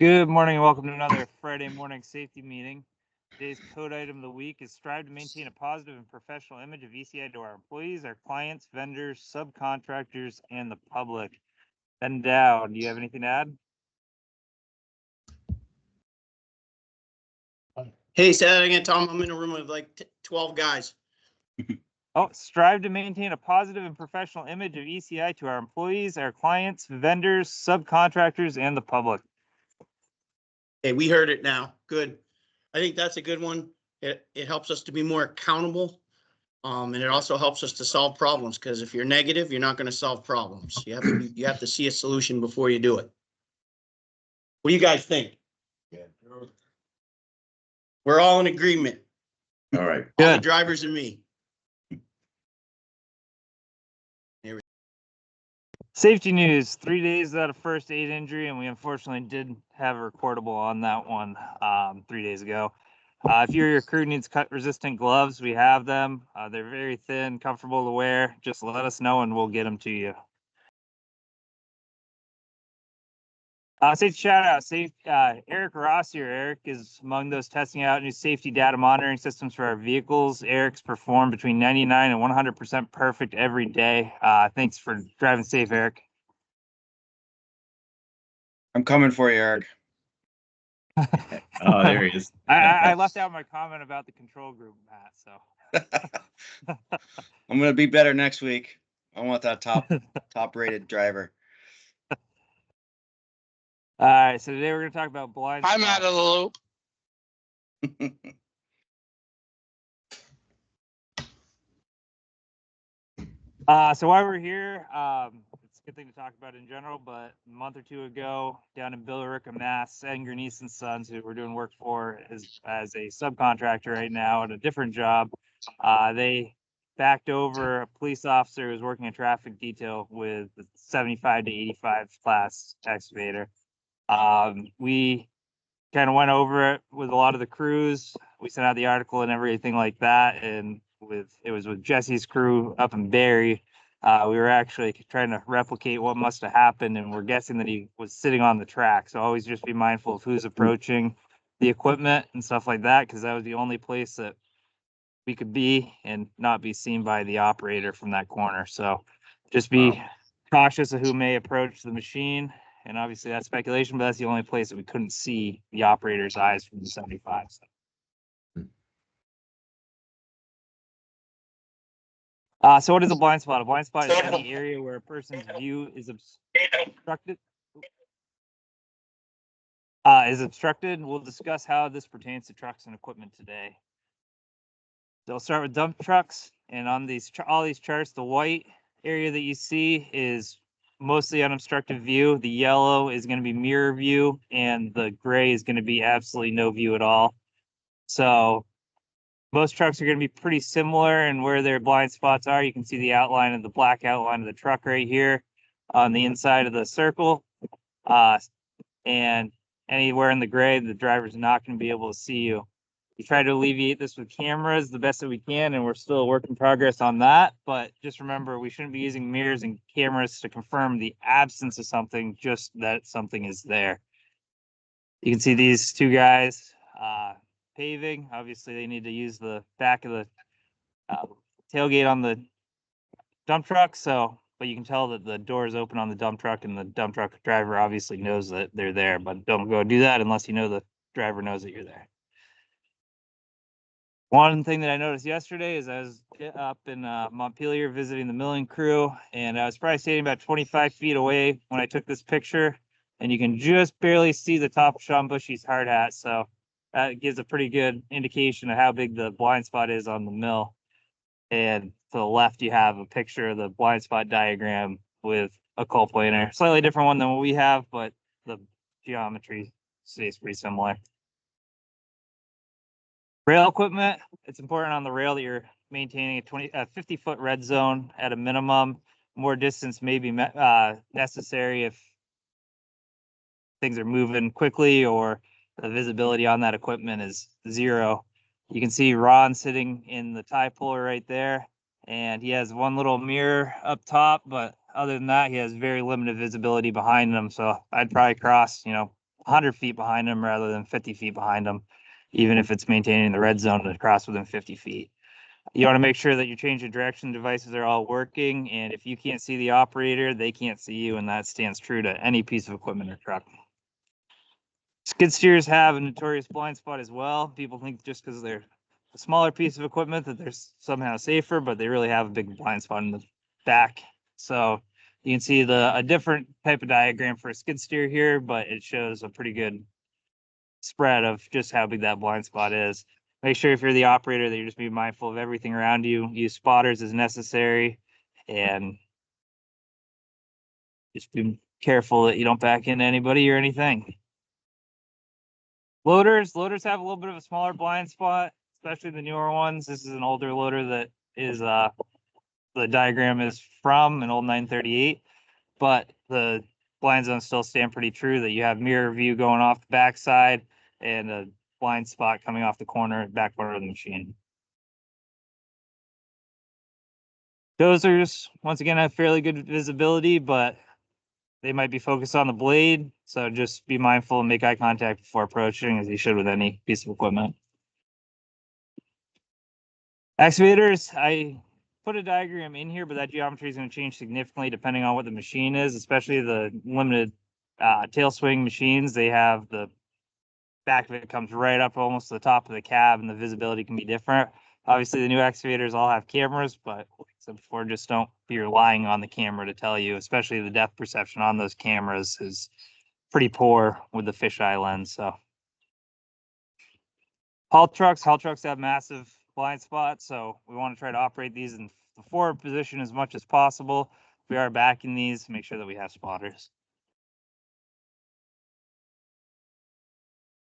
Good morning and welcome to another Friday morning safety meeting. Today's code item of the week is strive to maintain a positive and professional image of ECI to our employees, our clients, vendors, subcontractors, and the public. Ben Dow, do you have anything to add? Hey, say that again, Tom. I'm in a room with like 12 guys. Oh, strive to maintain a positive and professional image of ECI to our employees, our clients, vendors, subcontractors, and the public. Hey, we heard it now. Good. I think that's a good one. It helps us to be more accountable. And it also helps us to solve problems, because if you're negative, you're not going to solve problems. You have to see a solution before you do it. What do you guys think? Yeah. We're all in agreement. All right. All the Good. drivers and me. Safety news, 3 days without a first aid injury, and we unfortunately did have a recordable on that one 3 days ago. If your crew needs cut-resistant gloves, we have them. They're very thin, comfortable to wear. Just let us know and we'll get them to you. Safety shout out, Eric Ross here. Eric is among those testing out new safety data monitoring systems for our vehicles. Eric's performed between 99 and 100% perfect every day. Thanks for driving safe, Eric. I'm coming for you, Eric. Oh, there he is. I left out my comment about the control group, Matt, so. I'm gonna be better next week. I want that top rated driver. All right, so today we're going to talk about blind spots. I'm out of the loop. So while we're here, it's a good thing to talk about in general, but a month or two ago, down in Billerica, Mass, Edgar Neeson Sons, who we're doing work for as a subcontractor right now at a different job, they backed over a police officer who was working a traffic detail with the 75 to 85 class excavator. We kind of went over it with a lot of the crews. We sent out the article and everything like that. And it was with Jesse's crew up in Barrie. We were actually trying to replicate what must have happened, and we're guessing that he was sitting on the track. So always just be mindful of who's approaching the equipment and stuff like that, because that was the only place that we could be and not be seen by the operator from that corner. So just be cautious of who may approach the machine. And obviously that's speculation, but that's the only place that we couldn't see the operator's eyes from the 75. So what is a blind spot? A blind spot is any area where a person's view is obstructed. We'll discuss how this pertains to trucks and equipment today. So I'll start with dump trucks, and on all these charts, the white area that you see is mostly unobstructed view. The yellow is going to be mirror view, and the gray is going to be absolutely no view at all. So most trucks are going to be pretty similar in where their blind spots are. You can see the outline of the black outline of the truck right here on the inside of the circle. And anywhere in the gray, the driver's not going to be able to see you. We try to alleviate this with cameras the best that we can, and we're still a work in progress on that. But just remember, we shouldn't be using mirrors and cameras to confirm the absence of something, just that something is there. You can see these two guys paving. Obviously, they need to use the back of the tailgate on the dump truck. But you can tell that the door is open on the dump truck, and the dump truck driver obviously knows that they're there. But don't go do that unless you know the driver knows that you're there. One thing that I noticed yesterday is I was up in Montpelier visiting the milling crew, and I was probably standing about 25 feet away when I took this picture, and you can just barely see the top of Sean Bushy's hard hat. So that gives a pretty good indication of how big the blind spot is on the mill. And to the left, you have a picture of the blind spot diagram with a coal planer. Slightly different one than what we have, but the geometry stays pretty similar. Rail equipment, it's important on the rail that you're maintaining a 50-foot red zone at a minimum. More distance may be necessary if things are moving quickly or the visibility on that equipment is zero. You can see Ron sitting in the tie puller right there, and he has one little mirror up top, but other than that, he has very limited visibility behind him. So I'd probably cross, 100 feet behind them rather than 50 feet behind them, even if it's maintaining the red zone to cross within 50 feet. You want to make sure that your change of direction devices are all working, and if you can't see the operator, they can't see you, and that stands true to any piece of equipment or truck. Skid steers have a notorious blind spot as well. People think just because they're a smaller piece of equipment that they're somehow safer, but they really have a big blind spot in the back. So you can see a different type of diagram for a skid steer here, but it shows a pretty good spread of just how big that blind spot is. Make sure if you're the operator that you're just being mindful of everything around you. Use spotters as necessary, and just be careful that you don't back into anybody or anything. Loaders have a little bit of a smaller blind spot, especially the newer ones. This is an older loader that is the diagram is from an old 938, but the blind zones still stand pretty true that you have mirror view going off the backside and a blind spot coming off the back corner of the machine. Dozers, once again, have fairly good visibility, but they might be focused on the blade. So just be mindful and make eye contact before approaching, as you should with any piece of equipment. Excavators, I put a diagram in here, but that geometry is going to change significantly depending on what the machine is, especially the limited tail swing machines. They have the back of it comes right up almost to the top of the cab, and the visibility can be different. Obviously, the new excavators all have cameras, but like I said before, just don't be relying on the camera to tell you, especially the depth perception on those cameras is pretty poor with the fisheye lens. So haul trucks have massive blind spots, so we want to try to operate these in the forward position as much as possible. If we are backing these, make sure that we have spotters.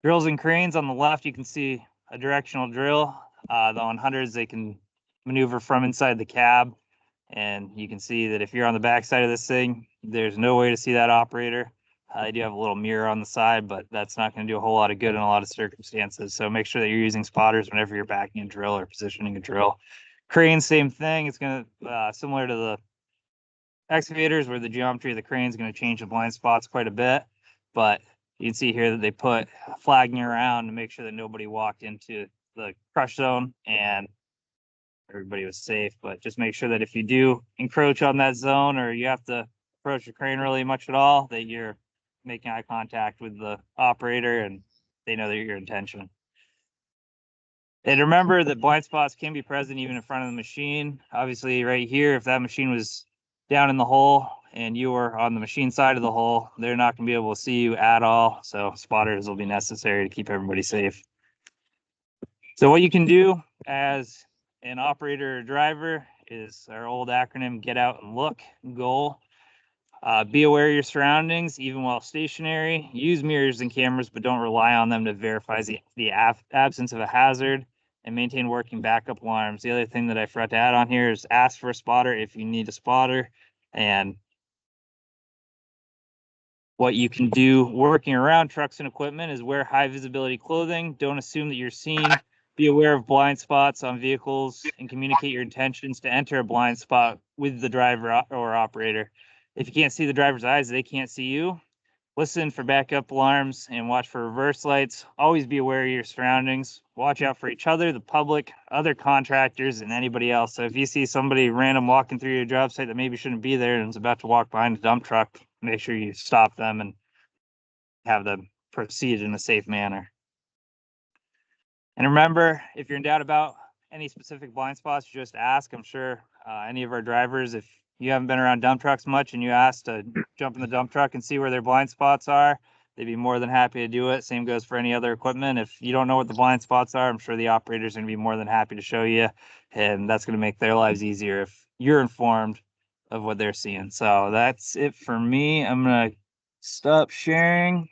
Drills and cranes on the left, you can see a directional drill. The 100s, they can maneuver from inside the cab. And you can see that if you're on the back side of this thing, there's no way to see that operator. I do have a little mirror on the side, but that's not going to do a whole lot of good in a lot of circumstances. So make sure that you're using spotters whenever you're backing a drill or positioning a drill. Crane, same thing. It's going to, similar to the excavators, where the geometry of the crane is going to change the blind spots quite a bit. But you can see here that they put flagging around to make sure that nobody walked into the crush zone and everybody was safe. But just make sure that if you do encroach on that zone, or you have to approach the crane really much at all, that you're making eye contact with the operator and they know that your intention. And remember that blind spots can be present even in front of the machine. Obviously right here, if that machine was down in the hole and you were on the machine side of the hole, they're not going to be able to see you at all. So spotters will be necessary to keep everybody safe. So what you can do as an operator or driver is our old acronym, get out and look goal. Be aware of your surroundings, even while stationary. Use mirrors and cameras, but don't rely on them to verify the absence of a hazard, and maintain working backup alarms. The other thing that I forgot to add on here is ask for a spotter if you need a spotter. And what you can do working around trucks and equipment is wear high visibility clothing. Don't assume that you're seen. Be aware of blind spots on vehicles and communicate your intentions to enter a blind spot with the driver or operator. If you can't see the driver's eyes, they can't see you. Listen for backup alarms and watch for reverse lights. Always be aware of your surroundings. Watch out for each other, the public, other contractors, and anybody else. So if you see somebody random walking through your job site that maybe shouldn't be there and is about to walk behind a dump truck, make sure you stop them and have them proceed in a safe manner. And remember, if you're in doubt about any specific blind spots, just ask. I'm sure any of our drivers, if you haven't been around dump trucks much and you ask to jump in the dump truck and see where their blind spots are, they'd be more than happy to do it. Same goes for any other equipment. If you don't know what the blind spots are, I'm sure the operator's going to be more than happy to show you. And that's going to make their lives easier if you're informed of what they're seeing. So that's it for me. I'm going to stop sharing.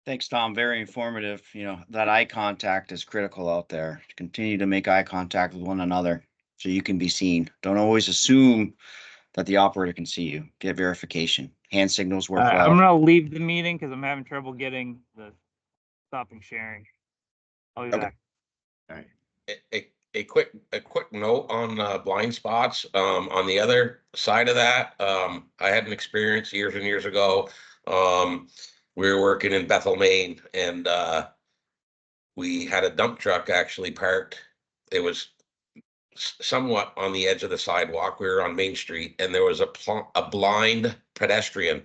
Thanks, Tom. Very informative. You know, that eye contact is critical out there. Continue to make eye contact with one another so you can be seen. Don't always assume that the operator can see you. Get verification. Hand signals work well. I'm going to leave the meeting because I'm having trouble getting the stopping sharing. I'll be back. All right. a quick note on blind spots. On the other side of that, I had an experience years and years ago. We were working in Bethel, Maine, and we had a dump truck actually parked. It was somewhat on the edge of the sidewalk. We were on Main Street, and there was a blind pedestrian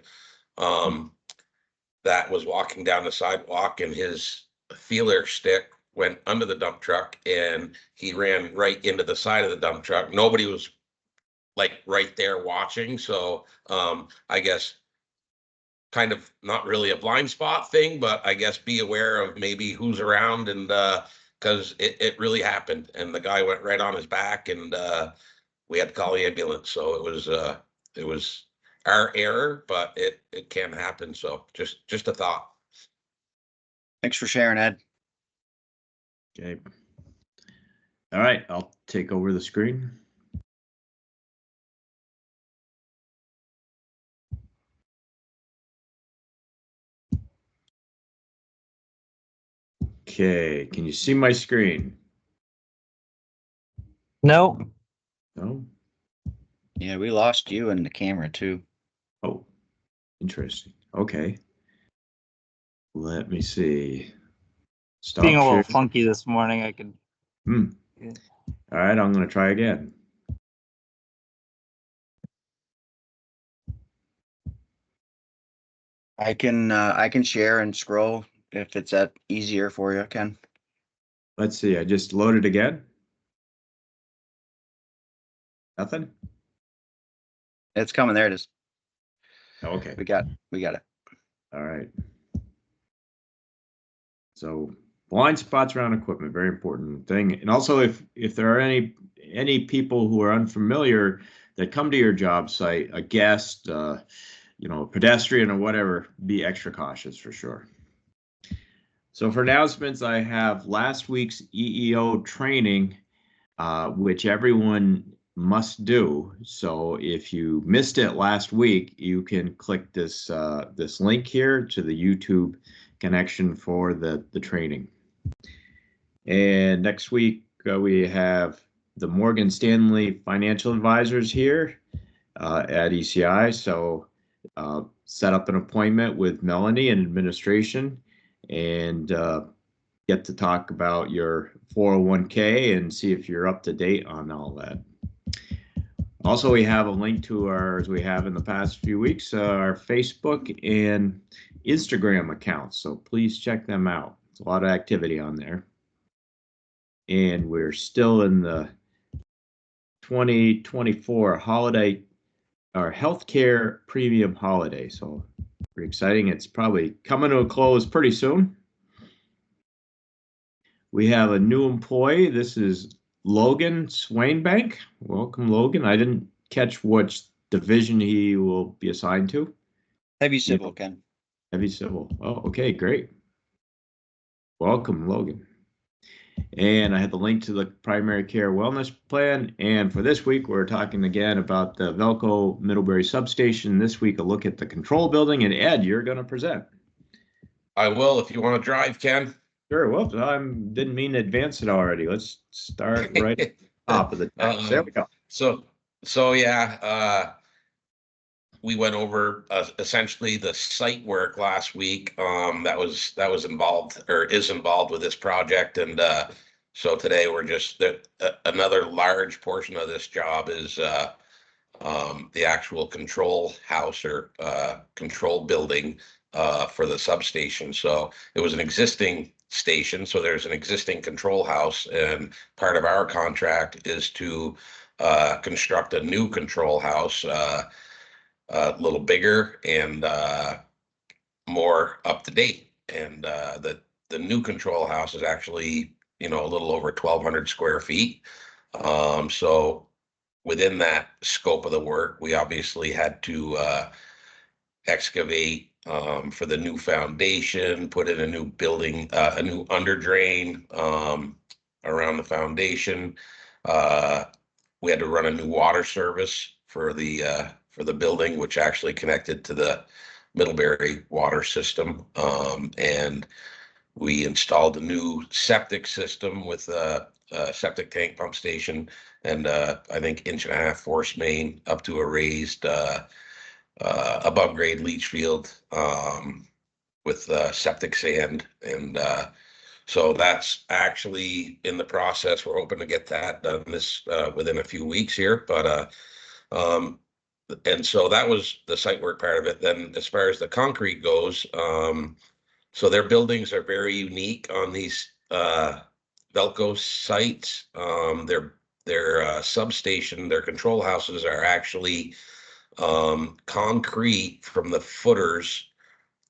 that was walking down the sidewalk, and his feeler stick went under the dump truck, and he ran right into the side of the dump truck. Nobody was like right there watching, so I guess kind of not really a blind spot thing, but I guess be aware of maybe who's around, and because it really happened, and the guy went right on his back, and we had to call the ambulance. So it was our error, but it can happen. So just a thought. Thanks for sharing, Ed. Okay. All right, I'll take over the screen. Okay, can you see my screen? No, No? Yeah, we lost you and the camera too. Oh, interesting. Okay. Let me see. Stop being a little share. funky this morning, I could. All right, I'm going to try again. I can share and scroll if it's that easier for you, Ken. Let's see. I just loaded again. Nothing? It's coming. There it is. Okay. We got it. All right. So blind spots around equipment, very important thing. And also if there are any people who are unfamiliar that come to your job site, a guest, a pedestrian or whatever, be extra cautious for sure. So for announcements, I have last week's EEO training, which everyone must do. So if you missed it last week, you can click this this link here to the YouTube connection for the training. And next week we have the Morgan Stanley financial advisors here at ECI. So set up an appointment with Melanie and administration and get to talk about your 401k and see if you're up to date on all that. Also, we have a link to our, as we have in the past few weeks, our Facebook and Instagram accounts. So please check them out. It's a lot of activity on there. And we're still in the 2024 holiday or healthcare premium holiday. So pretty exciting. It's probably coming to a close pretty soon. We have a new employee. This is Logan Swainbank. Welcome, Logan. I didn't catch which division he will be assigned to. Heavy civil, Ken. Heavy civil. Oh, okay, great. Welcome, Logan. And I had the link to the primary care wellness plan. And for this week, we're talking again about the Velco Middlebury substation. This week, a look at the control building. And Ed, you're going to present. I will if you want to drive, Ken. Sure. Well, I didn't mean to advance it already. Let's start right at the top of the text. There we go. So yeah, we went over essentially the site work last week. That was involved or is involved with this project, and so today we're just another large portion of this job is the actual control house or control building for the substation. So it was an existing station, so there's an existing control house, and part of our contract is to construct a new control house, a little bigger and more up to date. And the new control house is actually, a little over 1,200 square feet. So within that scope of the work, we obviously had to excavate for the new foundation, put in a new building, a new under drain around the foundation. We had to run a new water service for the building, which actually connected to the Middlebury water system. And we installed a new septic system with a septic tank pump station, and I think 1.5 inch force main up to a raised above grade leach field with septic sand. And so that's actually in the process. We're hoping to get that done this within a few weeks here. But and so that was the site work part of it. Then as far as the concrete goes, so their buildings are very unique on these Velco sites. Their substation, their control houses are actually concrete from the footers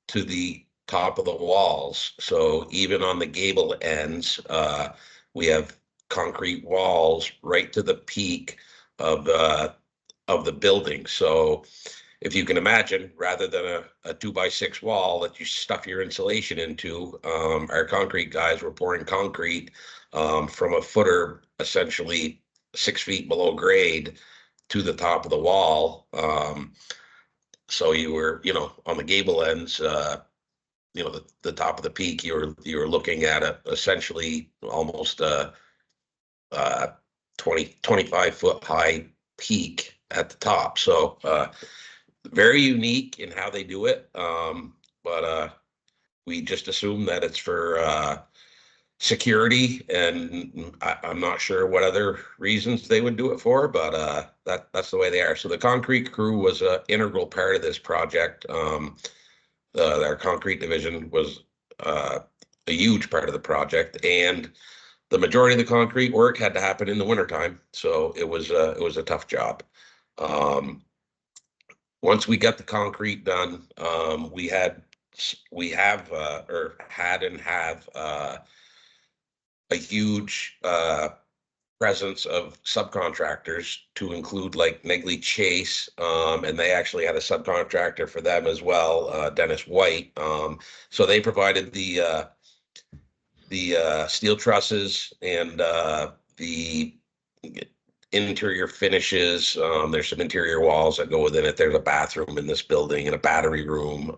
to the top of the walls. So even on the gable ends, we have concrete walls right to the peak of the building. So if you can imagine, rather than a 2x6 wall that you stuff your insulation into, our concrete guys were pouring concrete from a footer, essentially 6 feet below grade, to the top of the wall. So you were, on the gable ends, the top of the peak, you were looking at essentially almost 25 foot high peak at the top. So very unique in how they do it. But we just assume that it's for security, and I'm not sure what other reasons they would do it for, but that's the way they are. So the concrete crew was an integral part of this project. Our concrete division was a huge part of the project, and the majority of the concrete work had to happen in the wintertime. So it was a tough job. Once we got the concrete done, we have a huge presence of subcontractors, to include like Negley Chase, and they actually had a subcontractor for them as well, Dennis White. So they provided the steel trusses and the interior finishes. There's some interior walls that go within it. There's a bathroom in this building and a battery room.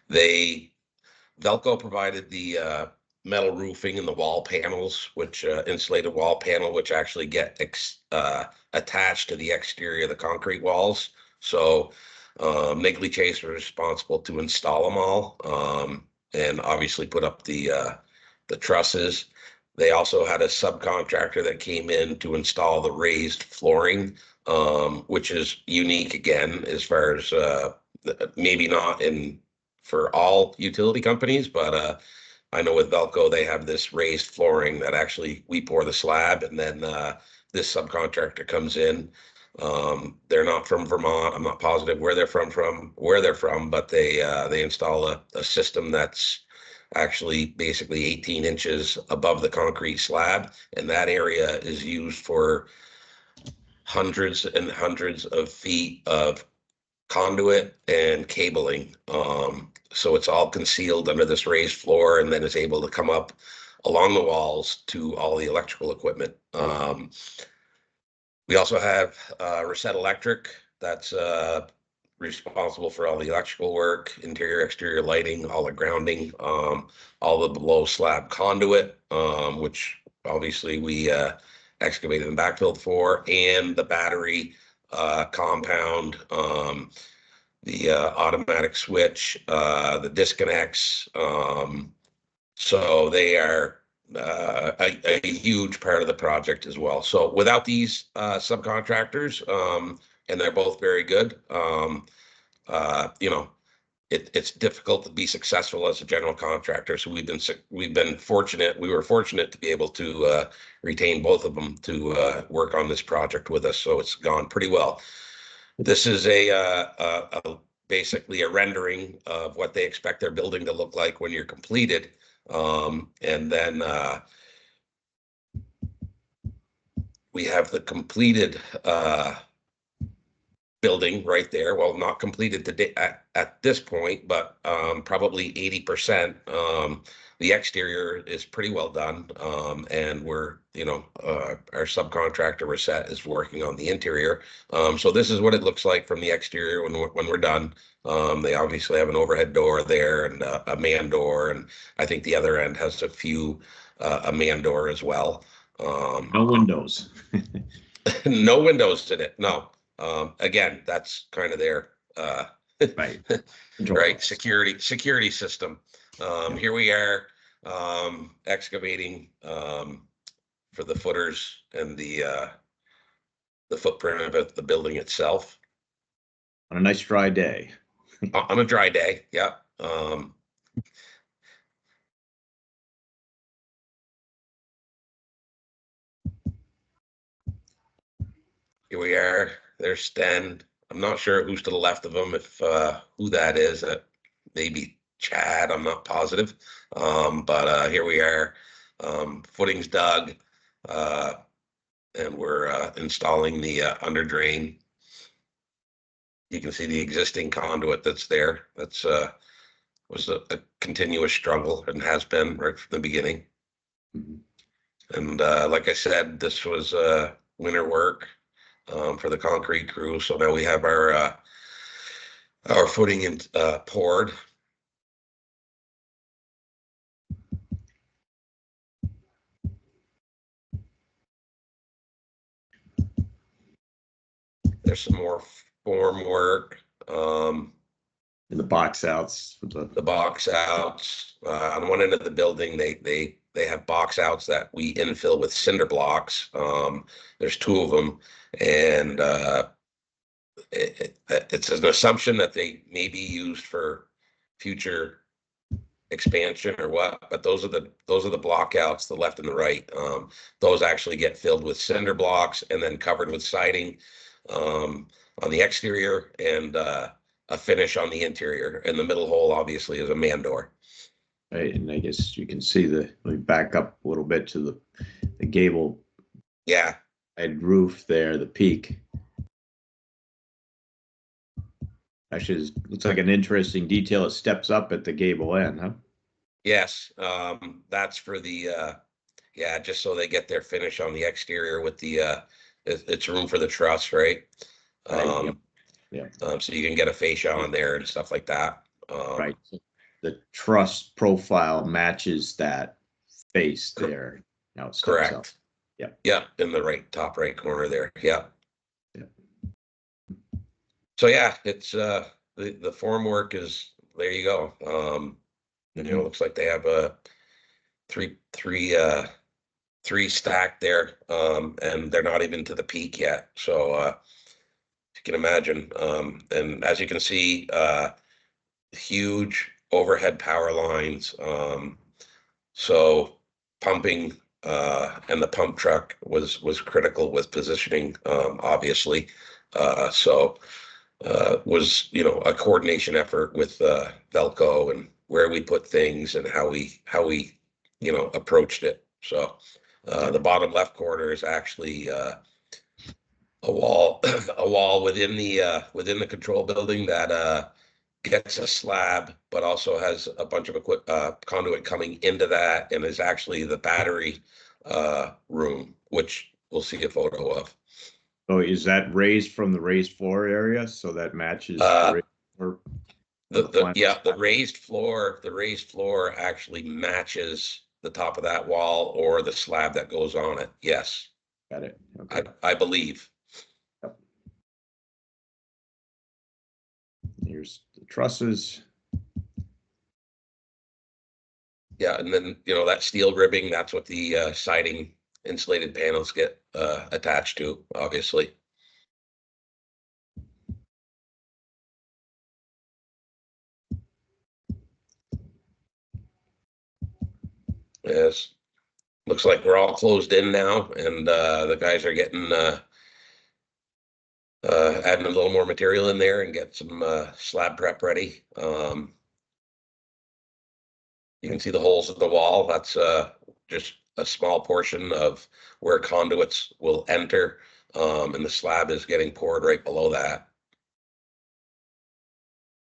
Velco provided the metal roofing and the wall panels, which insulated wall panel, which actually get attached to the exterior of the concrete walls. So Negley Chase was responsible to install them all, and obviously put up the trusses. They also had a subcontractor that came in to install the raised flooring, which is unique again, as far as maybe not for all utility companies, but I know with Velco, they have this raised flooring that actually we pour the slab, and then this subcontractor comes in. They're not from Vermont. I'm not positive where they're from, but they install a system that's actually basically 18 inches above the concrete slab, and that area is used for hundreds and hundreds of feet of conduit and cabling. So it's all concealed under this raised floor, and then is able to come up along the walls to all the electrical equipment. We also have Reset Electric that's responsible for all the electrical work, interior, exterior lighting, all the grounding, all the below slab conduit, which obviously we excavated and backfilled for, and the battery compound, the automatic switch, the disconnects. So they are a huge part of the project as well. So without these subcontractors, and they're both very good, it's difficult to be successful as a general contractor. So we've been fortunate. We were fortunate to be able to retain both of them to work on this project with us. So it's gone pretty well. This is basically a rendering of what they expect their building to look like when you're completed. And then we have the completed building right there. Well, not completed today at this point, but probably 80%. The exterior is pretty well done, and we're, our subcontractor Reset is working on the interior. So this is what it looks like from the exterior when we're done. They obviously have an overhead door there and a man door, and I think the other end has a man door as well. No windows. No windows in it, no. Again, that's kind of their, Right. Control. right, security system. Here we are, excavating, for the footers and the footprint of the building itself On a nice dry day. on a dry day, yeah. Here we are, there's Sten. I'm not sure who's to the left of him, if, who that is, maybe Chad, I'm not positive. But here we are, footings dug, and we're installing the under drain. You can see the existing conduit that's there. That's was a continuous struggle and has been right from the beginning. Mhm. And like I said, this was winter work for the concrete crew. So now we have our footing in poured. There's some more form work. And the box outs. The box outs on one end of the building, they have box outs that we infill with cinder blocks. There's 2 of them, and it's an assumption that they may be used for future expansion or what, but those are the block outs, the left and the right. Those actually get filled with cinder blocks and then covered with siding on the exterior, and a finish on the interior. And the middle hole obviously is a man door. Right, and I guess you can see let me back up a little bit to the gable Yeah, side roof there, the peak. Actually, looks like an interesting detail. It steps up at the gable end, huh? yes. That's for the yeah, just so they get their finish on the exterior with the it's room for the truss, right? Right, yep. So you can get a fascia on there and stuff like that. Right. The truss profile matches that face there. Now it steps up. Correct. Yep. Yeah, in the top right corner there. Yeah. Yep. So yeah, it's the form work is, there you go. You know, looks like they have a three stacked there, and they're not even to the peak yet. So you can imagine. And as you can see, huge overhead power lines. So pumping and the pump truck was critical with positioning, obviously. So was, you know, a coordination effort with Velco and where we put things and how we you know, approached it. So the bottom left corner is actually a wall a wall within the control building that gets a slab, but also has a bunch of conduit coming into that, and is actually the battery room, which we'll see a photo of. So is that raised from the raised floor area? So that matches Uh, raised floor? The raised floor actually matches the top of that wall or the slab that goes on it. Yes, Got it. Okay. I believe. Here's the trusses. Yeah, and then, you know, that steel ribbing, that's what the siding insulated panels get attached to, obviously. Yes, looks like we're all closed in now, and the guys are getting adding a little more material in there and get some slab prep ready. You can see the holes in the wall. That's just a small portion of where conduits will enter, and the slab is getting poured right below that.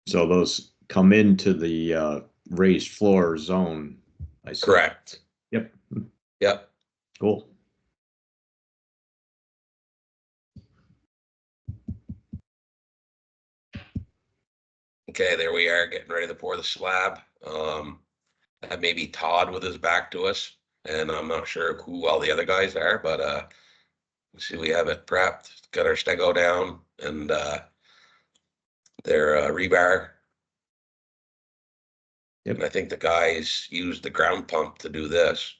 So those come into the raised floor zone. I see. Correct. Yep. Yep. Cool. Okay, there we are getting ready to pour the slab. That may be Todd with his back to us. and I'm not sure who all the other guys are, but see, we have it prepped, got our stego down, and their rebar. Yep. And I think the guys used the ground pump to do this.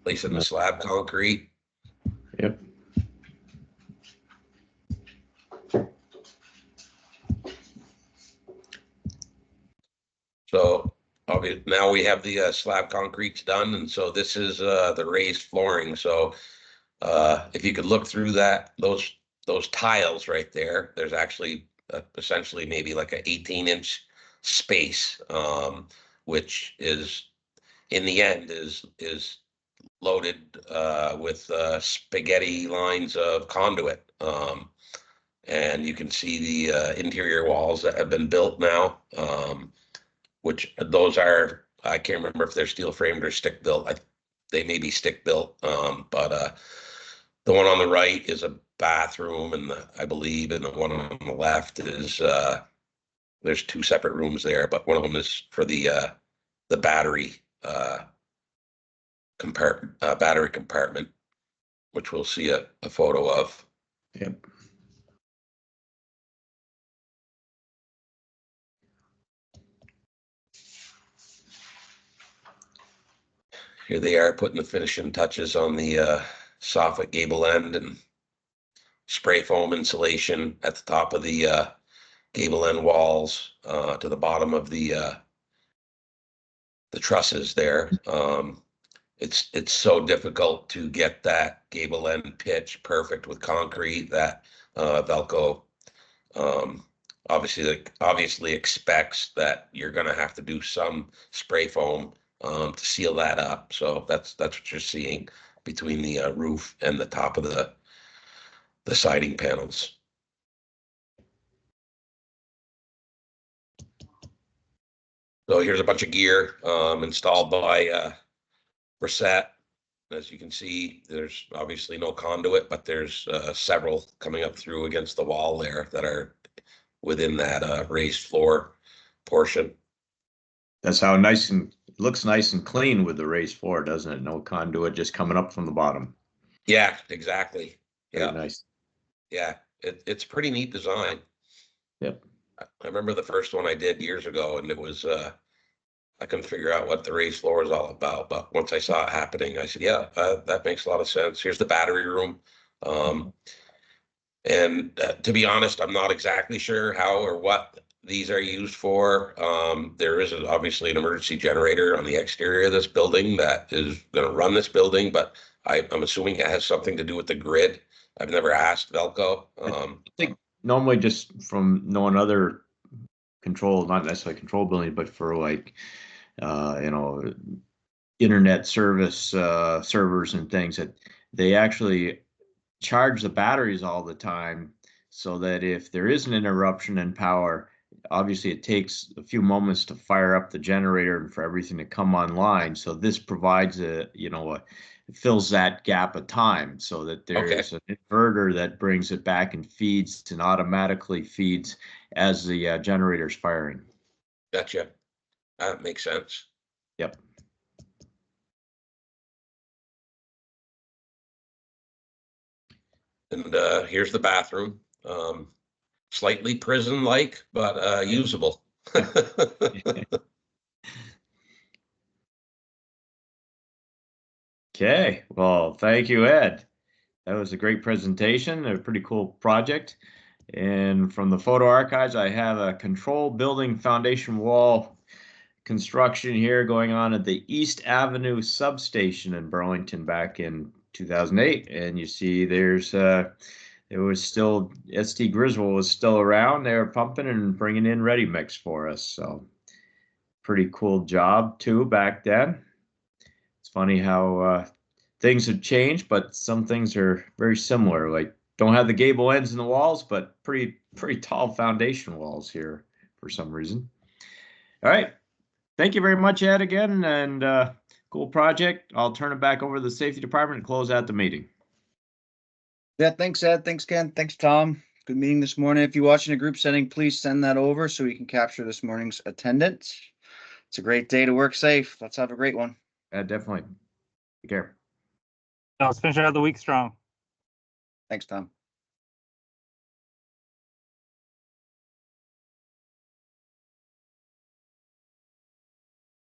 Placing the slab concrete. Yep. So now we have the slab concretes done, and so this is the raised flooring. So if you could look through those tiles right there, there's actually essentially maybe like an 18-inch space, which is in the end is loaded with spaghetti lines of conduit. And you can see the interior walls that have been built now, which those are, I can't remember if they're steel framed or stick built. They may be stick built, but the one on the right is a bathroom, and I believe, and the one on the left is there's two separate rooms there, but one of them is for the battery battery compartment, which we'll see a photo of. Yep. Here they are putting the finishing touches on the soffit gable end and spray foam insulation at the top of the gable end walls to the bottom of the trusses there. It's so difficult to get that gable end pitch perfect with concrete that Velco obviously expects that you're going to have to do some spray foam to seal that up. So that's what you're seeing between the roof and the top of the siding panels. So here's a bunch of gear installed by Brissette. As you can see, there's obviously no conduit, but there's several coming up through against the wall there that are within that raised floor portion. That's how it looks nice and clean with the raised floor, doesn't it? No conduit just coming up from the bottom. Yeah, exactly. Very Yeah, nice. yeah. It's a pretty neat design. Yep. I remember the first one I did years ago, and it was I couldn't figure out what the raised floor is all about. But once I saw it happening, I said, yeah, that makes a lot of sense. Here's the battery room. And to be honest, I'm not exactly sure how or what these are used for. There is obviously an emergency generator on the exterior of this building that is going to run this building, but I'm assuming it has something to do with the grid. I've never asked Velco. I think normally, just from knowing other control, not necessarily control buildings, but for like, internet service servers and things, that they actually charge the batteries all the time, so that if there is an interruption in power, obviously it takes a few moments to fire up the generator and for everything to come online. So this provides it fills that gap of time, so that there's an inverter that brings it back and feeds and automatically feeds as the generator's firing. Gotcha. That makes sense. Yep. And here's the bathroom. Slightly prison-like, but usable. Okay, well, thank you, Ed. That was a great presentation, a pretty cool project. And from the photo archives, I have a control building foundation wall construction here going on at the East Avenue substation in Burlington back in 2008. And you see there's it was still, ST Griswold was still around. They were pumping and bringing in ready mix for us. So pretty cool job too back then. It's funny how things have changed, but some things are very similar. Like, don't have the gable ends in the walls, but pretty tall foundation walls here for some reason. All right. Thank you very much, Ed, again, and cool project. I'll turn it back over to the safety department and close out the meeting. Yeah, thanks, Ed. Thanks, Ken. Thanks, Tom. Good meeting this morning. If you're watching a group setting, please send that over so we can capture this morning's attendance. It's a great day to work safe. Let's have a great one. Definitely. Take care. Let's finish out the week strong. Thanks, Tom.